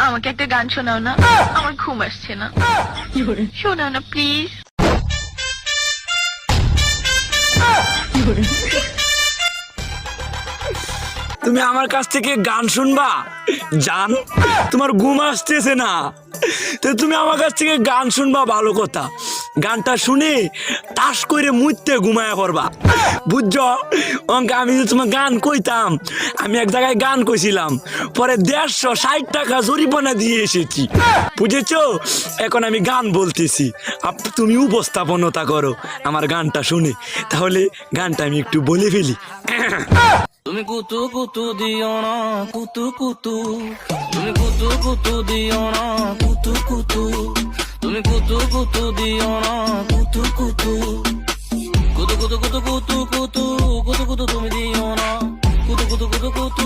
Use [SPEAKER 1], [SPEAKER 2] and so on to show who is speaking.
[SPEAKER 1] আমাকে একটা গান শোনাও না, আমার ঘুম আসছে না। শোনাও না প্লিজ।
[SPEAKER 2] তুমি আমার কাছ থেকে গান শুনবা জান? তোমার ঘুম আসতেছে না তো তুমি আমার কাছ থেকে গান শুনবা, ভালো কথা। গানটা শুনে তাস করে মুইতে ঘুমায়া পড়বা, বুঝছো? অঙ্কে আমি যে তোমার গান কইতাম, আমি এক জায়গায় গান কইছিলাম, পরে 160 টাকা জরিমানা দিয়ে এসেছি, বুঝেছো? এখন আমি গান বলতেছি, তুমি উপস্থাপনতা করো আমার গানটা শুনে। তাহলে গানটা আমি একটু বলে ফেলি।
[SPEAKER 3] তুমি কুতু কুতু দিও না কুতু কুতু, তুমি কুতু কুতু দিও না কুতু কুতু, তুমি কুতু কুতু দিও না কুতু কুতু, কুতু কুতু কুতু কুতু কুতু কুতু কুতু তুমি দিও না কুতু কুতু কুতু কুতু